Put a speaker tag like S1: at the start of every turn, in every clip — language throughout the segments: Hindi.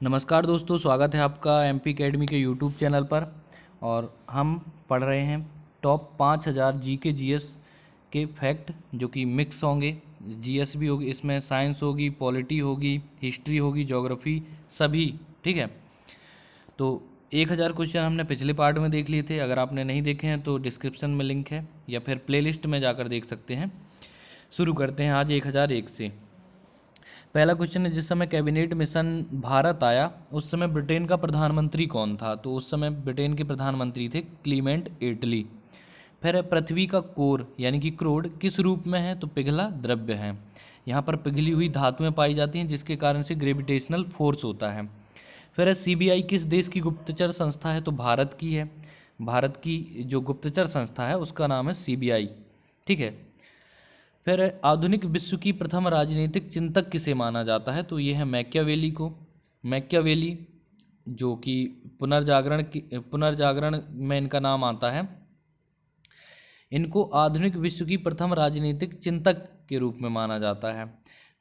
S1: नमस्कार दोस्तों, स्वागत है आपका एमपी एकेडमी के यूट्यूब चैनल पर। और हम पढ़ रहे हैं टॉप 5000 जीके जीएस के फैक्ट, जो कि मिक्स होंगे। जीएस भी होगी, इसमें साइंस होगी, पॉलिटी होगी, हिस्ट्री होगी, ज्योग्राफी, सभी। ठीक है, तो 1000 क्वेश्चन हमने पिछले पार्ट में देख लिए थे। अगर आपने नहीं देखे हैं तो डिस्क्रिप्शन में लिंक है, या फिर प्लेलिस्ट में जाकर देख सकते हैं। शुरू करते हैं आज 1001 से। पहला क्वेश्चन है, जिस समय कैबिनेट मिशन भारत आया उस समय ब्रिटेन का प्रधानमंत्री कौन था? तो उस समय ब्रिटेन के प्रधानमंत्री थे क्लीमेंट एटली। फिर है, पृथ्वी का कोर यानी कि क्रोड किस रूप में है? तो पिघला द्रव्य है। यहाँ पर पिघली हुई धातुएं पाई जाती हैं, जिसके कारण से ग्रेविटेशनल फोर्स होता है। फिर है, सीबीआई किस देश की गुप्तचर संस्था है? तो भारत की है। भारत की जो गुप्तचर संस्था है उसका नाम है सीबीआई। ठीक है। फिर आधुनिक विश्व की प्रथम राजनीतिक चिंतक किसे माना जाता है? तो ये है मैकियावेली को। मैकियावेली, जो कि पुनर्जागरण में इनका नाम आता है। इनको आधुनिक विश्व की प्रथम राजनीतिक चिंतक के रूप में माना जाता है।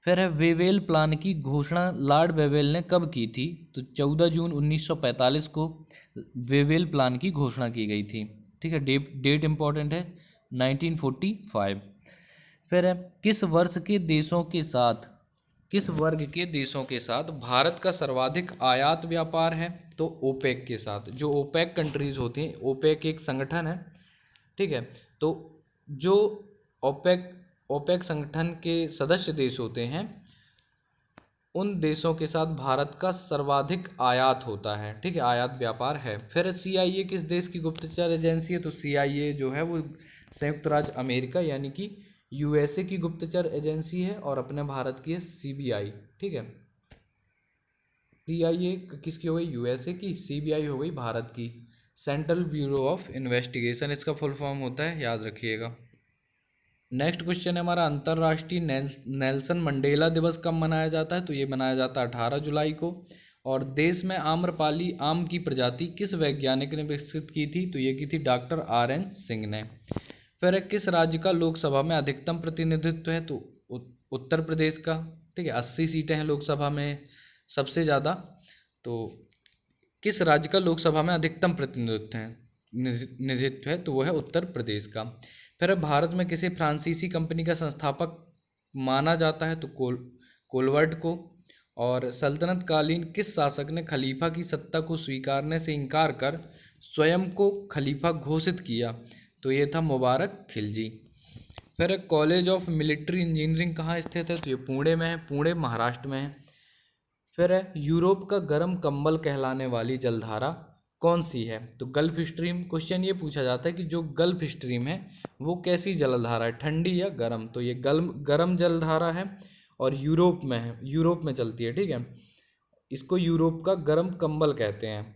S1: फिर है, वेवेल प्लान की घोषणा लॉर्ड वेवेल ने कब की थी? तो 14 जून 1945 को वेवेल प्लान की घोषणा की गई थी। ठीक है, डेट इंपॉर्टेंट है, 1945। फिर है, किस वर्ग के देशों के साथ भारत का सर्वाधिक आयात व्यापार है? तो ओपेक के साथ। जो ओपेक कंट्रीज होती हैं, ओपेक एक संगठन है। ठीक है, तो जो ओपेक ओपेक संगठन के सदस्य देश होते हैं, उन देशों के साथ भारत का सर्वाधिक आयात होता है। ठीक है, आयात व्यापार है। फिर सीआईए किस देश की गुप्तचर एजेंसी है? तो सीआईए जो है वो संयुक्त राज्य अमेरिका यानी कि यूएसए की गुप्तचर एजेंसी है, और अपने भारत की है सीबीआई। ठीक है, सीआईए किसकी हो गई? यूएसए की। सीबीआई हो गई भारत की, सेंट्रल ब्यूरो ऑफ इन्वेस्टिगेशन इसका फुल फॉर्म होता है, याद रखिएगा। नेक्स्ट क्वेश्चन है हमारा, अंतर्राष्ट्रीय नेल्सन मंडेला दिवस कब मनाया जाता है? तो ये मनाया जाता है 18 जुलाई को। और देश में आम्रपाली आम की प्रजाति किस वैज्ञानिक ने विकसित की थी? तो ये की थी डॉक्टर RN सिंह ने। फिर है, किस राज्य का लोकसभा में अधिकतम प्रतिनिधित्व है? तो उत्तर प्रदेश का। ठीक है, 80 सीटें हैं लोकसभा में, सबसे ज़्यादा। तो किस राज्य का लोकसभा में अधिकतम प्रतिनिधित्व है? तो वो है उत्तर प्रदेश का। फिर भारत में किसे फ्रांसीसी कंपनी का संस्थापक माना जाता है? तो कोलवर्ट को। और सल्तनत कालीन किस शासक ने खलीफा की सत्ता को स्वीकारने से इनकार कर स्वयं को खलीफा घोषित किया? तो ये था मुबारक खिलजी। फिर कॉलेज ऑफ मिलिट्री इंजीनियरिंग कहाँ स्थित है? तो ये पुणे में है, पुणे महाराष्ट्र में है। फिर है, यूरोप का गर्म कंबल कहलाने वाली जलधारा कौन सी है? तो गल्फ स्ट्रीम। क्वेश्चन ये पूछा जाता है कि जो गल्फ स्ट्रीम है वो कैसी जलधारा है, ठंडी या गर्म? तो ये गर्म जलधारा है, और यूरोप में है, यूरोप में चलती है। ठीक है, इसको यूरोप का गर्म कंबल कहते हैं।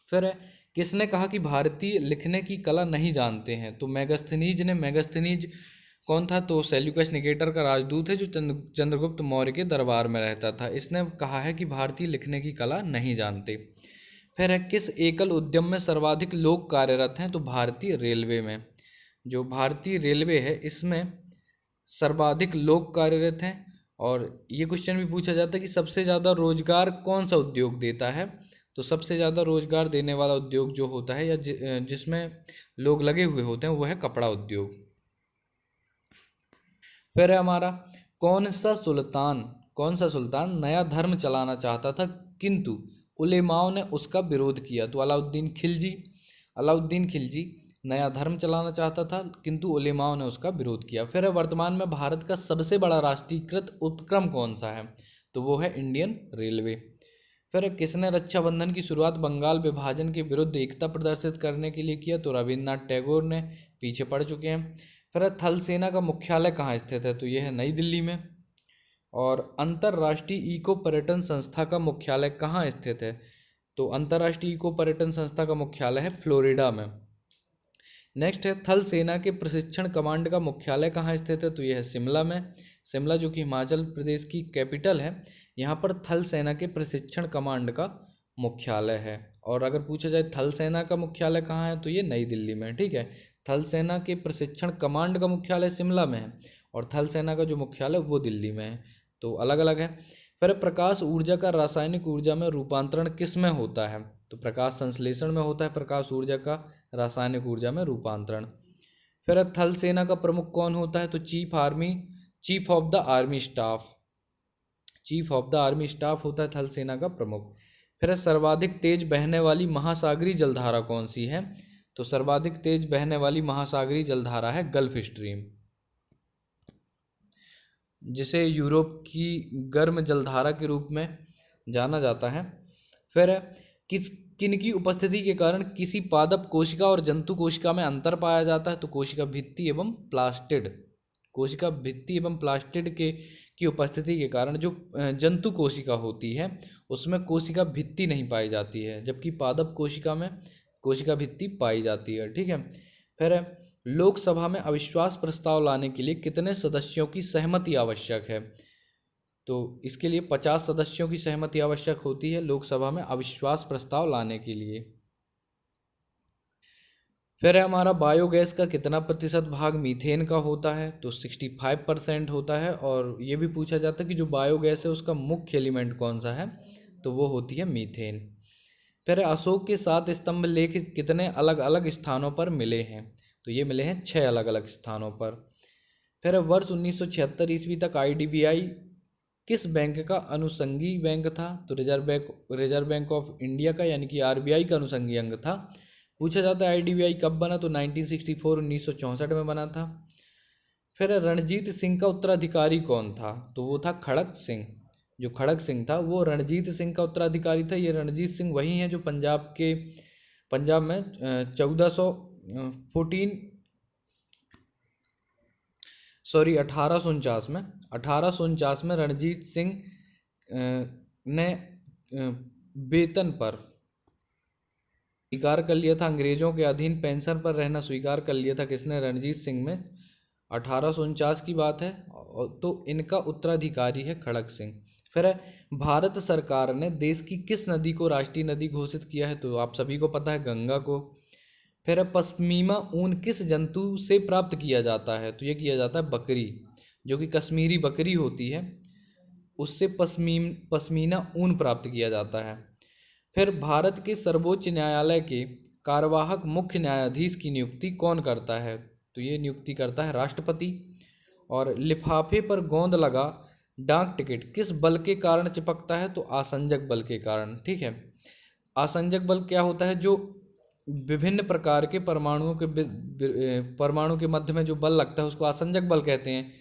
S1: फिर है, किसने कहा कि भारतीय लिखने की कला नहीं जानते हैं? तो मेगास्थनीज ने। मेगास्थनीज कौन था? तो सेल्यूकस निकेटर का राजदूत है, जो चंद्रगुप्त मौर्य के दरबार में रहता था। इसने कहा है कि भारतीय लिखने की कला नहीं जानते। फिर है, किस एकल उद्यम में सर्वाधिक लोग कार्यरत हैं? तो भारतीय रेलवे में। जो भारतीय रेलवे है इसमें सर्वाधिक लोग कार्यरत हैं। और ये क्वेश्चन भी पूछा जाता है कि सबसे ज़्यादा रोजगार कौन सा उद्योग देता है? तो सबसे ज़्यादा रोजगार देने वाला उद्योग जो होता है, या जिसमें लोग लगे हुए होते हैं, वो है कपड़ा उद्योग। फिर है हमारा, कौन सा सुल्तान नया धर्म चलाना चाहता था किंतु उलेमाओं ने उसका विरोध किया? तो अलाउद्दीन खिलजी नया धर्म चलाना चाहता था, किंतु उलेमाओं ने उसका विरोध किया। फिर है, वर्तमान में भारत का सबसे बड़ा राष्ट्रीयकृत उपक्रम कौन सा है? तो वो है इंडियन रेलवे। फिर है, किसने रक्षाबंधन की शुरुआत बंगाल विभाजन के विरुद्ध एकता प्रदर्शित करने के लिए किया? तो रविन्द्रनाथ टैगोर ने। पीछे पड़ चुके हैं। फिर थल सेना का मुख्यालय कहाँ स्थित है? तो यह है नई दिल्ली में। और अंतर्राष्ट्रीय इको पर्यटन संस्था का मुख्यालय कहाँ स्थित है? तो अंतर्राष्ट्रीय इको पर्यटन संस्था का मुख्यालय है फ्लोरिडा में। नेक्स्ट है, थल सेना के प्रशिक्षण कमांड का मुख्यालय कहाँ स्थित है? तो यह है शिमला में। शिमला जो कि हिमाचल प्रदेश की कैपिटल है, यहाँ पर थल सेना के प्रशिक्षण कमांड का मुख्यालय है। और अगर पूछा जाए थल सेना का मुख्यालय कहाँ है, तो ये नई दिल्ली में। ठीक है, थल सेना के प्रशिक्षण कमांड का मुख्यालय शिमला में है, और थल सेना का जो मुख्यालय वो दिल्ली में है, तो अलग अलग है। फिर प्रकाश ऊर्जा का रासायनिक ऊर्जा में रूपांतरण किस में होता है? तो प्रकाश संश्लेषण में होता है प्रकाश ऊर्जा का रासायनिक ऊर्जा में रूपांतरण। फिर थल सेना का प्रमुख कौन होता है? तो chief of the army staff, chief of the army staff होता है थल सेना का प्रमुख। फिर सर्वाधिक तेज बहने वाली महासागरीय जलधारा कौन सी है? तो सर्वाधिक तेज बहने वाली महासागरीय जलधारा है गल्फ स्ट्रीम, जिसे यूरोप की गर्म जलधारा के रूप में जाना जाता है। फिर किनकी उपस्थिति के कारण किसी पादप कोशिका और जंतु कोशिका में अंतर पाया जाता है? तो कोशिका भित्ति एवं प्लास्टिड, कोशिका भित्ति एवं प्लास्टिड के की उपस्थिति के कारण जो जंतु कोशिका होती है उसमें कोशिका भित्ति नहीं पाई जाती है, जबकि पादप कोशिका में कोशिका भित्ति पाई जाती है। ठीक है। फिर लोकसभा में अविश्वास प्रस्ताव लाने के लिए कितने सदस्यों की सहमति आवश्यक है? तो इसके लिए 50 सदस्यों की सहमति आवश्यक होती है लोकसभा में अविश्वास प्रस्ताव लाने के लिए। फिर है हमारा बायोगैस का कितना प्रतिशत भाग मीथेन का होता है? तो 65% होता है। और ये भी पूछा जाता है कि जो बायोगैस है उसका मुख्य एलिमेंट कौन सा है? तो वो होती है मीथेन। फिर अशोक के 7 स्तंभ लेख कितने अलग अलग स्थानों पर मिले हैं? तो ये मिले हैं 6 अलग अलग स्थानों पर। फिर वर्ष 1976 ईस्वी तक आईडीबीआई किस बैंक का अनुषंगी बैंक था? तो रिजर्व बैंक ऑफ इंडिया का यानी कि आरबीआई का अनुषंगी अंग था। पूछा जाता है आईडीबीआई कब बना? तो 1964 1964 में बना था। फिर रणजीत सिंह का उत्तराधिकारी कौन था? तो वो था खड़क सिंह। जो खड़क सिंह था वो रणजीत सिंह का उत्तराधिकारी था। ये रणजीत सिंह वही हैं जो पंजाब में 1849 में रणजीत सिंह ने वेतन पर स्वीकार कर लिया था, अंग्रेजों के अधीन पेंशन पर रहना स्वीकार कर लिया था। किसने? रणजीत सिंह में। 1849 की बात है। तो इनका उत्तराधिकारी है खड़क सिंह। फिर भारत सरकार ने देश की किस नदी को राष्ट्रीय नदी घोषित किया है? तो आप सभी को पता है गंगा को। फिर पश्मीना ऊन किस जंतु से प्राप्त किया जाता है? तो ये किया जाता है बकरी, जो कि कश्मीरी बकरी होती है उससे पश्मीना ऊन प्राप्त किया जाता है। फिर भारत के सर्वोच्च न्यायालय के कार्यवाहक मुख्य न्यायाधीश की नियुक्ति कौन करता है? तो ये नियुक्ति करता है राष्ट्रपति। और लिफाफे पर गोंद लगा डाक टिकट किस बल के कारण चिपकता है? तो आसंजक बल के कारण। ठीक है। आसंजक बल क्या होता है? जो विभिन्न प्रकार के परमाणु के मध्य में जो बल लगता है उसको आसंजक बल कहते हैं।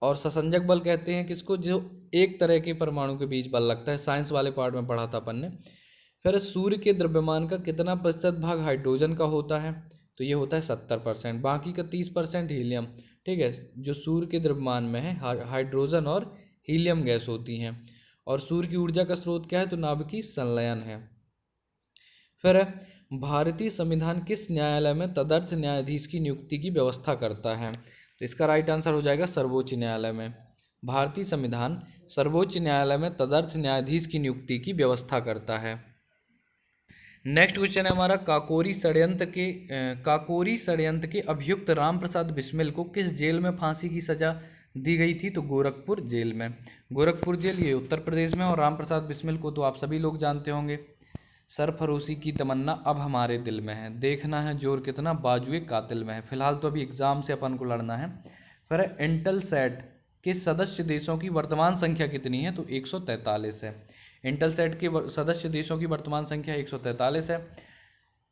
S1: और ससंजक बल कहते हैं किसको? जो एक तरह के परमाणु के बीच बल लगता है। साइंस वाले पार्ट में पढ़ा था अपन ने। फिर सूर्य के द्रव्यमान का कितना प्रतिशत भाग हाइड्रोजन का होता है? तो ये होता है 70%। बाकी का 30% हीलियम। ठीक है। जो सूर्य के द्रव्यमान में है हाइड्रोजन और हीलियम गैस होती हैं। और सूर्य की ऊर्जा का स्रोत क्या है? तो नाभिकीय संलयन है। फिर भारतीय संविधान किस न्यायालय में तदर्थ न्यायाधीश की नियुक्ति की व्यवस्था करता है? तो इसका राइट आंसर हो जाएगा सर्वोच्च न्यायालय में। भारतीय संविधान सर्वोच्च न्यायालय में तदर्थ न्यायाधीश की नियुक्ति की व्यवस्था करता है। नेक्स्ट क्वेश्चन है हमारा काकोरी षड्यंत्र के अभियुक्त रामप्रसाद बिस्मिल को किस जेल में फांसी की सजा दी गई थी? तो गोरखपुर जेल में। गोरखपुर जेल ये उत्तर प्रदेश में। और रामप्रसाद बिस्मिल को तो आप सभी लोग जानते होंगे। सरफरोशी की तमन्ना अब हमारे दिल में है, देखना है जोर कितना बाजुए कातिल में है। फिलहाल तो अभी एग्जाम से अपन को लड़ना है। फिर इंटेलसैट के सदस्य देशों की वर्तमान संख्या कितनी है? तो 143 है। इंटेलसैट के सदस्य देशों की वर्तमान संख्या 143 है।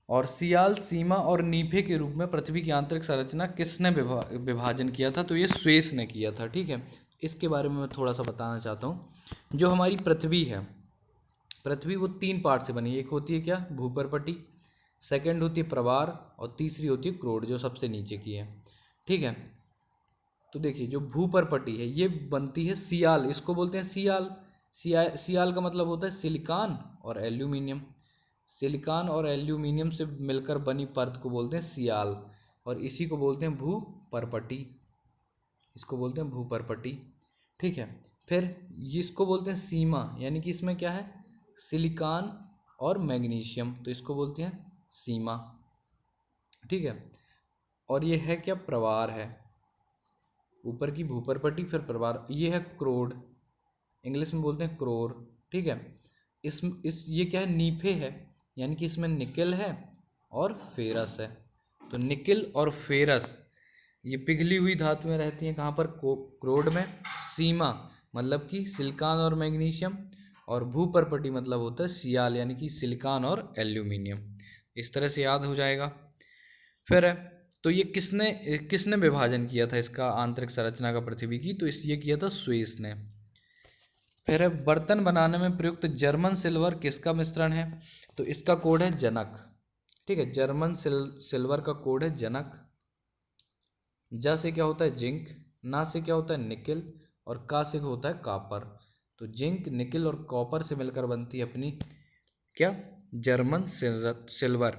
S1: और सियाल, सीमा और नीफे के रूप में पृथ्वी की आंतरिक संरचना किसने विभाजन किया था? तो ये स्वेस ने किया था। ठीक है। इसके बारे में मैं थोड़ा सा बताना चाहता हूँ। जो हमारी पृथ्वी है, पृथ्वी वो 3 पार्ट से बनी है। एक होती है क्या? भूपर्पटी। सेकंड होती है प्रवार। और तीसरी होती है क्रोड, जो सबसे नीचे की है। ठीक है। तो देखिए जो भूपर्पटी है ये बनती है सियाल, इसको बोलते हैं सियाल। सियाल का मतलब होता है सिलिकॉन और एल्यूमिनियम। सिलिकॉन और एल्यूमिनियम से मिलकर बनी परत को बोलते हैं सियाल। और इसी को बोलते हैं भूपर्पटी। इसको बोलते हैं भूपर्पटी। ठीक है। फिर इसको बोलते हैं सीमा, यानी कि इसमें क्या है? सिलिकॉन और मैग्नीशियम, तो इसको बोलते हैं सीमा। ठीक है। और ये है क्या? प्रवार है। ऊपर की भूपर्पटी, फिर प्रवार, ये है क्रोड। इंग्लिश में बोलते हैं क्रोर। ठीक है, इस ये क्या है, नीफे है, यानी कि इसमें निकिल है और फेरस है। तो निकिल और फेरस ये पिघली हुई धातुएं रहती हैं कहाँ पर, क्रोड में। सीमा मतलब कि सिलिकॉन और मैग्नीशियम, और भूपर्पटी मतलब होता है सियाल, यानी कि सिलिकॉन और एल्यूमिनियम। इस तरह से याद हो जाएगा। फिर है, तो ये किसने किसने विभाजन किया था इसका आंतरिक संरचना का पृथ्वी की, तो इस ये किया था स्वेस ने। फिर है, बर्तन बनाने में प्रयुक्त जर्मन सिल्वर किसका मिश्रण है, तो इसका कोड है जनक। ठीक है, जर्मन सिल्वर का कोड है जनक। ज से क्या होता है जिंक, ना से क्या होता है निकिल, और का से होता है कॉपर। तो जिंक, निकिल और कॉपर से मिलकर बनती है अपनी क्या, जर्मन सिल्वर,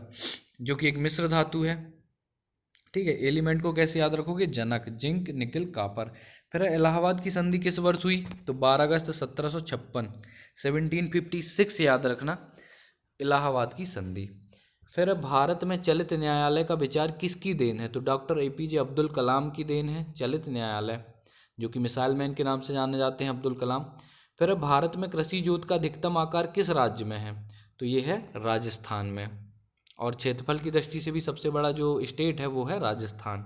S1: जो कि एक मिश्र धातु है। ठीक है, एलिमेंट को कैसे याद रखोगे, जनक, जिंक, निकिल, कॉपर। फिर इलाहाबाद की संधि किस वर्ष हुई, तो 12 अगस्त 1756, 1756 याद रखना, इलाहाबाद की संधि। फिर भारत में चलित न्यायालय का विचार किसकी देन है, तो डॉक्टर एपीजे अब्दुल कलाम की देन है चलित न्यायालय, जो कि मिसाइल मैन के नाम से जाने जाते हैं अब्दुल कलाम। फिर भारत में कृषि जोत का अधिकतम आकार किस राज्य में है, तो ये है राजस्थान में, और क्षेत्रफल की दृष्टि से भी सबसे बड़ा जो स्टेट है वो है राजस्थान।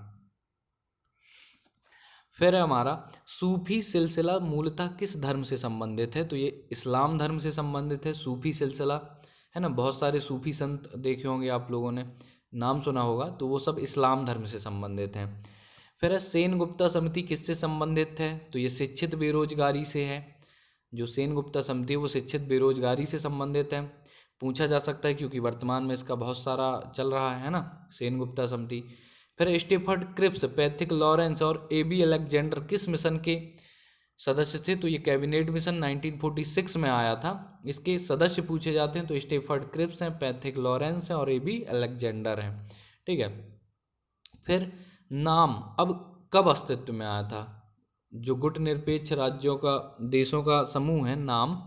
S1: फिर है हमारा सूफी सिलसिला मूलतः किस धर्म से संबंधित है, तो ये इस्लाम धर्म से संबंधित है सूफी सिलसिला, है ना। बहुत सारे सूफी संत देखे होंगे आप लोगों ने, नाम सुना होगा, तो वो सब इस्लाम धर्म से संबंधित हैं। फिर है सेन गुप्ता समिति किससे संबंधित है, तो ये शिक्षित बेरोजगारी से है। जो सेन गुप्ता समिति है वो शिक्षित बेरोजगारी से संबंधित है, पूछा जा सकता है क्योंकि वर्तमान में इसका बहुत सारा चल रहा है ना, सेन गुप्ता समिति। फिर स्टीफर्ड क्रिप्स, पैथिक लॉरेंस और एबी अलेक्जेंडर किस मिशन के सदस्य थे, तो ये कैबिनेट मिशन 1946 में आया था। इसके सदस्य पूछे जाते हैं तो स्टीफर्ड क्रिप्स हैं, पैथिक लॉरेंस हैं और एबी अलेक्जेंडर हैं। ठीक है, फिर नाम अब कब अस्तित्व में आया था, जो गुट निरपेक्ष राज्यों का देशों का समूह है नाम,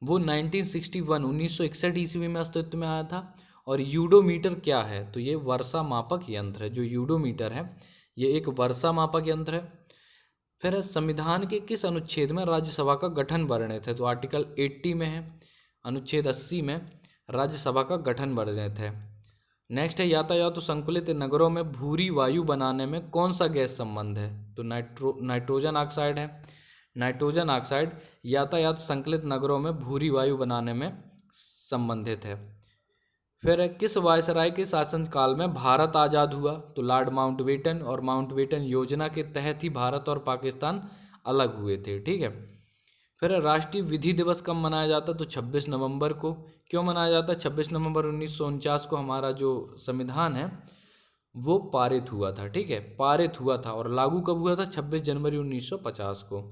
S1: वो 1961 1961 ईस्वी में अस्तित्व में आया था। और यूडोमीटर क्या है, तो ये वर्षा मापक यंत्र है, जो यूडोमीटर है ये एक वर्षा मापक यंत्र है। फिर संविधान के किस अनुच्छेद में राज्यसभा का गठन वर्णित है, तो आर्टिकल 80 में है, अनुच्छेद 80 में राज्यसभा का गठन वर्णित है। नेक्स्ट है यातायात संकुलित नगरों में भूरी वायु बनाने में कौन सा गैस संबंध है, तो नाइट्रोजन ऑक्साइड है। नाइट्रोजन ऑक्साइड यातायात संकलित नगरों में भूरी वायु बनाने में संबंधित है। फिर किस वायसराय के शासनकाल में भारत आज़ाद हुआ, तो लॉर्ड माउंटबेटन, और माउंटबेटन योजना के तहत ही भारत और पाकिस्तान अलग हुए थे। ठीक है, फिर राष्ट्रीय विधि दिवस कब मनाया जाता, तो 26 नवंबर को। क्यों मनाया जाता है 26 नवंबर 1949 को, हमारा जो संविधान है वो पारित हुआ था। ठीक है, पारित हुआ था, और लागू कब हुआ था, 26 जनवरी 1950 को।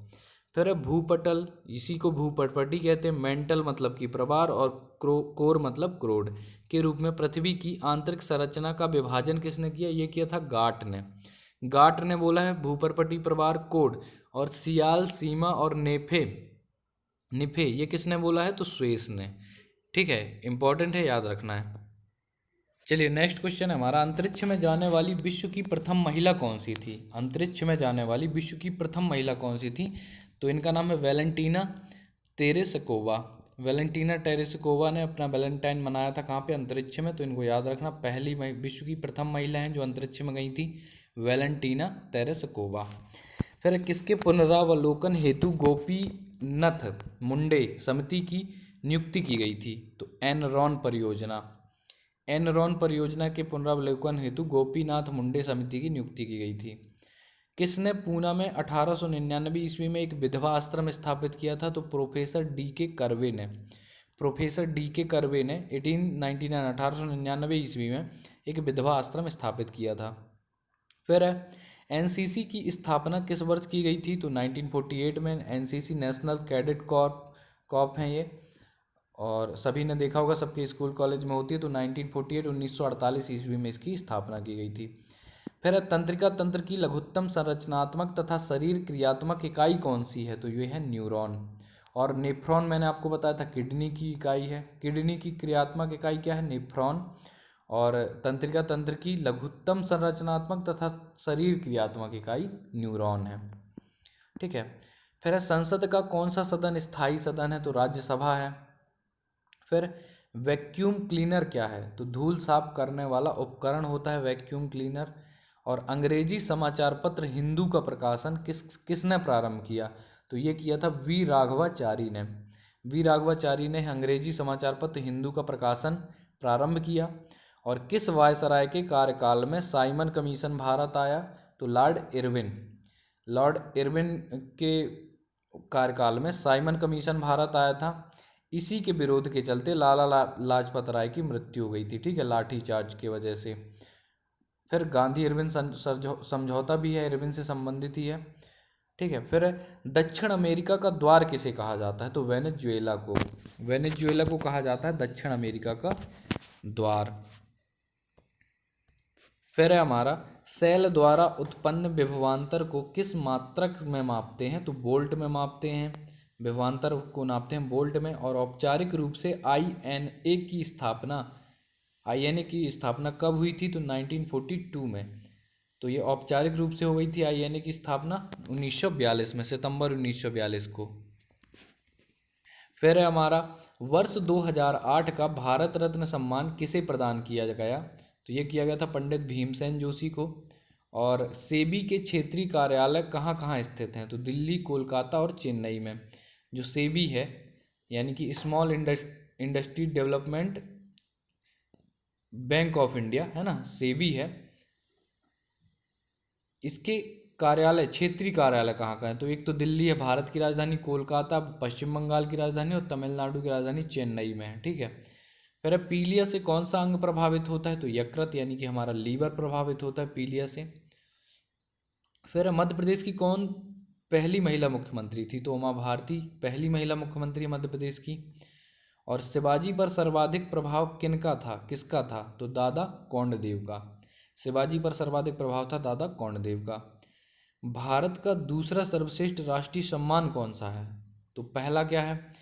S1: फिर है भूपटल, इसी को भूपटपटी कहते हैं। मेंटल मतलब कि प्रवार, और कोर मतलब क्रोड के रूप में पृथ्वी की आंतरिक संरचना का विभाजन किसने किया, ये किया था गाट ने। गाट ने बोला है भूपरपटी, प्रवार, कोड, और सियाल, सीमा और नेफे निफे ये किसने बोला है, तो स्वेस ने। ठीक है, इंपॉर्टेंट है, याद रखना है। चलिए नेक्स्ट क्वेश्चन है हमारा, अंतरिक्ष में जाने वाली विश्व की प्रथम महिला कौन सी थी। अंतरिक्ष में जाने वाली विश्व की प्रथम महिला कौन सी थी, तो इनका नाम है वैलेंटीना तेरेसकोवा। वैलेंटीना टेरेस्कोवा ने अपना वैलेंटाइन मनाया था कहाँ पे, अंतरिक्ष में। तो इनको याद रखना, पहली विश्व की प्रथम महिला हैं जो अंतरिक्ष में गई थी, वैलेंटीना तेरेस्कोवा। फिर किसके पुनरावलोकन हेतु गोपीनाथ मुंडे समिति की नियुक्ति की गई थी, तो एनरॉन परियोजना। एनरॉन परियोजना के पुनरावलोकन हेतु गोपीनाथ मुंडे समिति की नियुक्ति की गई थी। किसने पूना में 1899 ईस्वी में एक विधवा आश्रम स्थापित किया था, तो प्रोफेसर डी के कर्वे ने। प्रोफेसर डी के कर्वे ने 1899 ईस्वी में एक विधवा आश्रम स्थापित किया था। फिर है एनसीसी की स्थापना किस वर्ष की गई थी, तो 1948 में। एनसीसी नेशनल कैडेट कॉर्प हैं ये, और सभी ने देखा होगा, सबके स्कूल कॉलेज में होती है। तो 1948 1948 ईस्वी में इसकी स्थापना की गई थी। फिर तंत्रिका तंत्र की लघुत्तम संरचनात्मक तथा शरीर क्रियात्मक इकाई कौन सी है, तो ये है न्यूरॉन। और नेफ्रॉन मैंने आपको बताया था किडनी की इकाई है। किडनी की क्रियात्मक इकाई क्या है, नेफ्रॉन। और तंत्रिका तंत्र की लघुत्तम संरचनात्मक तथा शरीर क्रियात्मक इकाई न्यूरॉन है। ठीक है, फिर है संसद का कौन सा सदन स्थायी सदन है? तो राज्यसभा है। फिर वैक्यूम क्लीनर क्या है? तो धूल साफ करने वाला उपकरण होता है वैक्यूम क्लीनर। और अंग्रेजी समाचार पत्र हिंदू का प्रकाशन किसने प्रारंभ किया? तो ये किया था वी राघवाचारी ने। वी राघवाचारी ने अंग्रेजी समाचार पत्र हिंदू का प्रकाशन प्रारंभ किया। और किस वायसराय के कार्यकाल में साइमन कमीशन भारत आया? तो लॉर्ड इरविन के कार्यकाल में साइमन कमीशन भारत आया था। इसी के विरोध के चलते लाजपत राय की मृत्यु हो गई थी, ठीक है, लाठीचार्ज की वजह से। फिर गांधी इरविन समझौता भी है, इरविन से संबंधित ही है, ठीक है। फिर दक्षिण अमेरिका का द्वार किसे कहा जाता है? तो वेनेजुएला को कहा जाता है दक्षिण अमेरिका का द्वार। फिर है हमारा सेल द्वारा उत्पन्न विभवांतर को किस मात्रक में मापते हैं? तो वोल्ट में मापते हैं। विभवांतर को नापते हैं वोल्ट में। और औपचारिक रूप से आईएनए की स्थापना कब हुई थी? तो 1942 में। तो ये औपचारिक रूप से हो गई थी आईएनए की स्थापना 1942 में, सितंबर 1942 को। फिर है हमारा वर्ष 2008 का भारत रत्न सम्मान किसे प्रदान किया गया? तो ये किया गया था पंडित भीमसेन जोशी को। और सेबी के क्षेत्रीय कार्यालय कहाँ कहाँ स्थित हैं? तो दिल्ली, कोलकाता और चेन्नई में। जो सेबी है यानी कि small industry development bank of India है ना, सेबी है, इसके कार्यालय, क्षेत्रीय कार्यालय कहाँ कहाँ है? तो एक तो दिल्ली है भारत की राजधानी, कोलकाता पश्चिम बंगाल की राजधानी, और तमिलनाडु की राजधानी चेन्नई में है, ठीक है। फिर पीलिया से कौन सा अंग प्रभावित होता है? तो यकृत यानी कि हमारा लीवर प्रभावित होता है पीलिया से। फिर मध्य प्रदेश की कौन पहली महिला मुख्यमंत्री थी? तो उमा भारती पहली महिला मुख्यमंत्री मध्य प्रदेश की। और शिवाजी पर सर्वाधिक प्रभाव किसका था? तो दादा कौंडदेव का। शिवाजी पर सर्वाधिक प्रभाव था दादा कौंडदेव का। भारत का दूसरा सर्वश्रेष्ठ राष्ट्रीय सम्मान कौन सा है? तो पहला क्या है,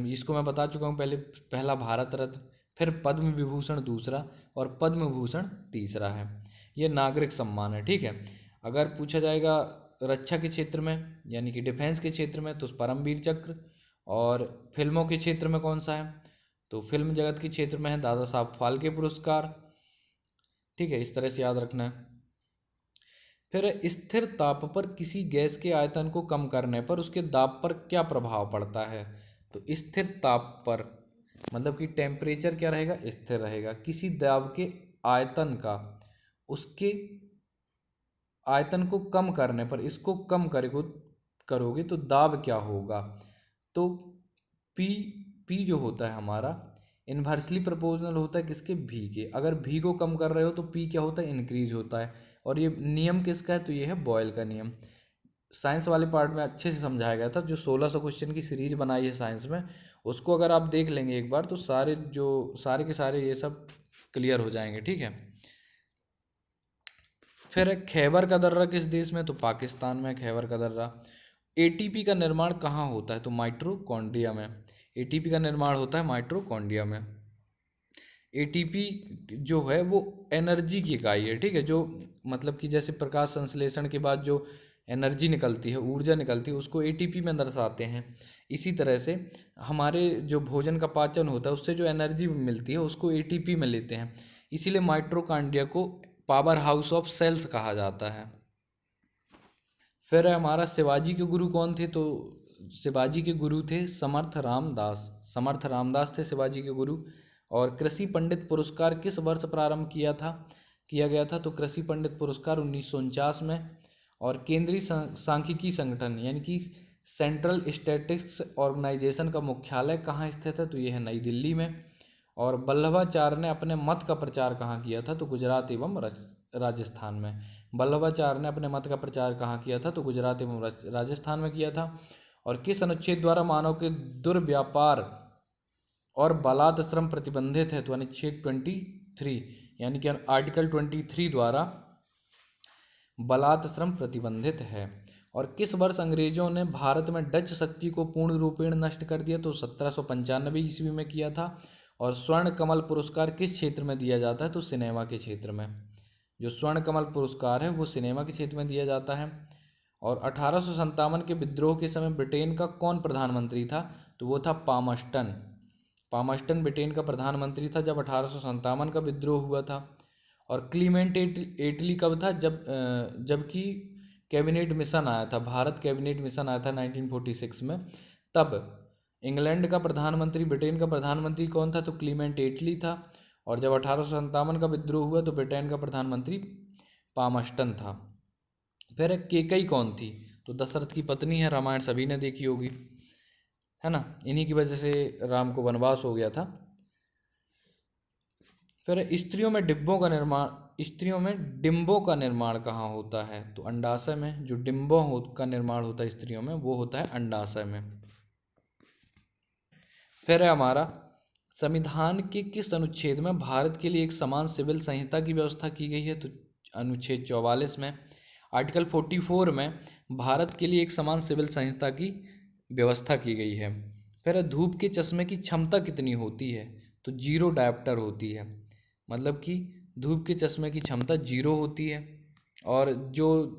S1: इसको मैं बता चुका हूँ पहले, पहला भारत रत्न, फिर पद्म विभूषण दूसरा, और पद्म भूषण तीसरा है। ये नागरिक सम्मान है, ठीक है। अगर पूछा जाएगा रक्षा के क्षेत्र में यानी कि डिफेंस के क्षेत्र में तो परमवीर चक्र। और फिल्मों के क्षेत्र में कौन सा है? तो फिल्म जगत के क्षेत्र में है दादा साहब फाल्के पुरस्कार, ठीक है, इस तरह से याद रखना है। फिर स्थिर ताप पर किसी गैस के आयतन को कम करने पर उसके दाब पर क्या प्रभाव पड़ता है? तो स्थिर ताप पर मतलब कि टेम्परेचर क्या रहेगा? स्थिर रहेगा। किसी दाब के आयतन का उसके आयतन को कम करने पर, इसको कम करोगे तो दाब क्या होगा? तो पी पी जो होता है हमारा इन्वर्सली प्रोपोर्शनल होता है किसके? भी के। अगर भी को कम कर रहे हो तो पी क्या होता है? इंक्रीज होता है। और ये नियम किसका है? तो ये है बॉयल का नियम। साइंस वाले पार्ट में अच्छे से समझाया गया था, जो 1600 क्वेश्चन की सीरीज बनाई है साइंस में, उसको अगर आप देख लेंगे एक बार तो सारे के सारे ये सब क्लियर हो जाएंगे, ठीक है। फिर खैबर का दर्रा किस देश में? तो पाकिस्तान में खैबर का दर्रा। एटीपी का निर्माण कहाँ होता है? तो माइटोकॉन्ड्रिया में। एटीपी का निर्माण होता है माइटोकॉन्ड्रिया में। एटीपी जो है वो एनर्जी की इकाई है, ठीक है, जो मतलब कि जैसे प्रकाश संश्लेषण के बाद जो एनर्जी निकलती है, ऊर्जा निकलती है, उसको एटीपी में दर्शाते हैं। इसी तरह से हमारे जो भोजन का पाचन होता है उससे जो एनर्जी मिलती है उसको एटीपी में लेते हैं। इसीलिए माइटोकॉन्ड्रिया को पावर हाउस ऑफ सेल्स कहा जाता है। फिर हमारा शिवाजी के गुरु कौन थे? तो शिवाजी के गुरु थे समर्थ रामदास। समर्थ रामदास थे शिवाजी के गुरु। और कृषि पंडित पुरस्कार किस वर्ष प्रारंभ किया गया था? तो कृषि पंडित पुरस्कार 1949 में। और केंद्रीय सांख्यिकी संगठन यानी कि सेंट्रल स्टैटिस्टिक्स ऑर्गेनाइजेशन का मुख्यालय कहाँ स्थित है? तो यह है नई दिल्ली में। और वल्लभाचार्य ने अपने मत का प्रचार कहाँ किया था? तो गुजरात एवं राजस्थान में। वल्लभाचार्य ने अपने मत का प्रचार कहाँ किया था? तो गुजरात एवं राजस्थान में किया था। और किस अनुच्छेद द्वारा मानव के दुर्व्यापार और बलात् श्रम प्रतिबंधित है? तो अनुच्छेद 23 यानी कि आर्टिकल 23 द्वारा बलात् श्रम प्रतिबंधित है। और किस वर्ष अंग्रेजों ने भारत में डच शक्ति को पूर्ण रूपेण नष्ट कर दिया? तो 1795 ईस्वी में किया था। और स्वर्ण कमल पुरस्कार किस क्षेत्र में दिया जाता है? तो सिनेमा के क्षेत्र में। जो स्वर्ण कमल पुरस्कार है वो सिनेमा के क्षेत्र में दिया जाता है। और 1857 के विद्रोह के समय ब्रिटेन का कौन प्रधानमंत्री था? तो वो था पामस्टन। पामस्टन ब्रिटेन का प्रधानमंत्री था जब 1857 का विद्रोह हुआ था। और क्लीमेंट एटली कब था? जबकि कैबिनेट मिशन आया था, भारत कैबिनेट मिशन आया था 1946 में, तब इंग्लैंड का प्रधानमंत्री, ब्रिटेन का प्रधानमंत्री कौन था? तो क्लीमेंट एटली था। और जब 1857 का विद्रोह हुआ तो ब्रिटेन का प्रधानमंत्री पामस्टन था। फिर केकई कौन थी? तो दशरथ की पत्नी है, रामायण सभी ने देखी होगी, है ना, इन्हीं की वजह से राम को वनवास हो गया था। फिर स्त्रियों में डिंबों का निर्माण कहाँ होता है? तो अंडाशय में। जो का निर्माण होता है स्त्रियों में, वो होता है अंडाशय में। फिर है हमारा, संविधान के किस अनुच्छेद में भारत के लिए एक समान सिविल संहिता की व्यवस्था की गई है? तो अनुच्छेद 44 में। आर्टिकल 44 में भारत के लिए एक समान सिविल संहिता की व्यवस्था की गई है। फिर धूप के चश्मे की क्षमता कितनी होती है? तो 0 डायप्टर होती है, मतलब कि धूप के चश्मे की क्षमता 0 होती है। और जो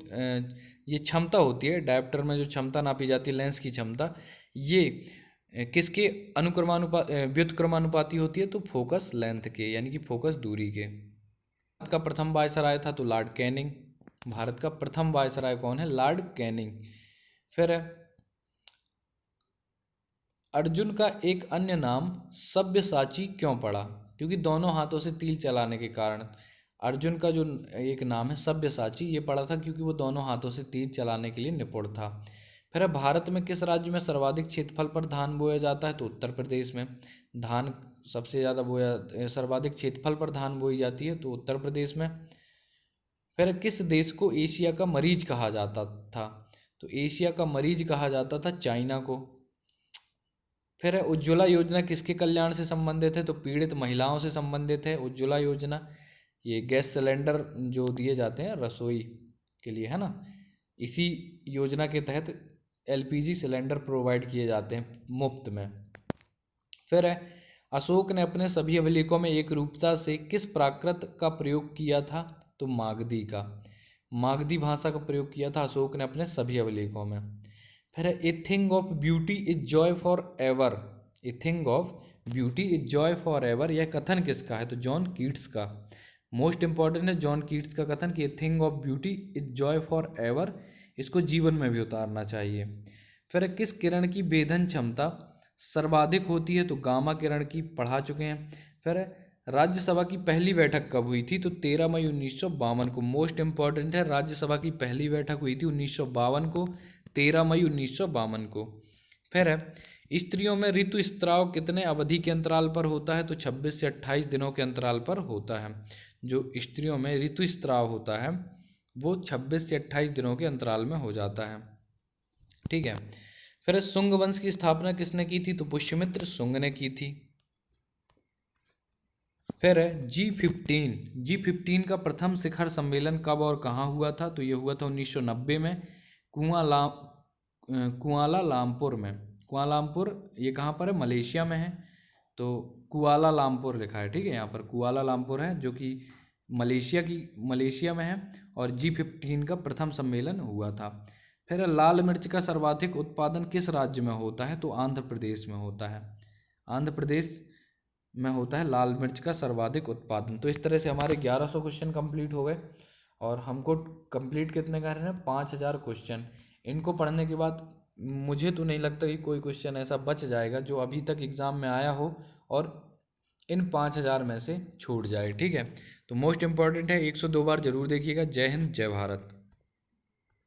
S1: ये क्षमता होती है डायप्टर में, जो क्षमता नापी जाती है लेंस की क्षमता, ये किसके व्युत्क्रमानुपाती होती है? तो फोकस लेंथ के, यानी कि फोकस दूरी के। भारत का प्रथम वायसराय था तो लॉर्ड कैनिंग। भारत का प्रथम वायसराय कौन है? Lord Canning. फिर अर्जुन का एक अन्य नाम सब्यसाची क्यों पड़ा? क्योंकि दोनों हाथों से तीर चलाने के कारण अर्जुन का जो एक नाम है सब्यसाची, ये पड़ा था क्योंकि वो दोनों हाथों से तीर चलाने के लिए निपुण था। फिर भारत में किस राज्य में सर्वाधिक क्षेत्रफल पर धान बोया जाता है? तो उत्तर प्रदेश में। धान सबसे ज़्यादा सर्वाधिक क्षेत्रफल पर धान बोई जाती है तो उत्तर प्रदेश में। फिर किस देश को एशिया का मरीज कहा जाता था? तो एशिया का मरीज कहा जाता था चाइना को। फिर उज्ज्वला योजना किसके कल्याण से संबंधित है? तो पीड़ित महिलाओं से संबंधित है उज्ज्वला योजना। ये गैस सिलेंडर जो दिए जाते हैं रसोई के लिए, है ना, इसी योजना के तहत एलपीजी सिलेंडर प्रोवाइड किए जाते हैं मुफ्त में। फिर अशोक ने अपने सभी अभिलेखों में एक रूपता से किस प्राकृत का प्रयोग किया था? तो मागधी का। मागधी भाषा का प्रयोग किया था अशोक ने अपने सभी अभिलेखों में। फिर a thing of beauty is Joy for ever. A thing of beauty is Joy for ever, यह कथन किसका है? तो जॉन कीट्स का। मोस्ट इंपॉर्टेंट है जॉन कीट्स का कथन कि a thing of beauty is Joy for ever, इसको जीवन में भी उतारना चाहिए। फिर किस किरण की भेदन क्षमता सर्वाधिक होती है? तो गामा किरण की, पढ़ा चुके हैं। फिर राज्यसभा की पहली बैठक कब हुई थी? तो 13 मई 1952 को। मोस्ट इंपॉर्टेंट है, राज्यसभा की पहली बैठक हुई थी 1952 को, 13 मई 1952 को। फिर स्त्रियों में ऋतुस्राव कितने अवधि के अंतराल पर होता है? तो 26 से 28 दिनों के अंतराल पर होता है। जो स्त्रियों में ऋतुस्राव होता है वो 26 से 28 दिनों के अंतराल में हो जाता है, ठीक है। फिर शुंग वंश की स्थापना किसने की थी? तो पुष्यमित्र शुंग ने की थी। फिर G15 का प्रथम शिखर सम्मेलन कब और कहाँ हुआ था? तो ये हुआ था 1990 में कुआलालंपुर में। कुआलालंपुर ये कहाँ पर है? मलेशिया में है, तो कुआलालंपुर लिखा है, ठीक है, यहाँ पर कुआलालंपुर है जो कि मलेशिया में है। और G15 का प्रथम सम्मेलन हुआ था। फिर लाल मिर्च का सर्वाधिक उत्पादन किस राज्य में होता है? तो आंध्र प्रदेश में होता है। आंध्र प्रदेश में होता है लाल मिर्च का सर्वाधिक उत्पादन। तो इस तरह से हमारे 1100 क्वेश्चन कंप्लीट हो गए और हमको कंप्लीट कितने करने हैं? 5000 क्वेश्चन। इनको पढ़ने के बाद मुझे तो नहीं लगता कि कोई क्वेश्चन ऐसा बच जाएगा जो अभी तक एग्ज़ाम में आया हो और इन 5000 में से छूट जाए, ठीक है। तो मोस्ट इम्पॉर्टेंट है, 102 बार जरूर देखिएगा। जय हिंद, जय भारत।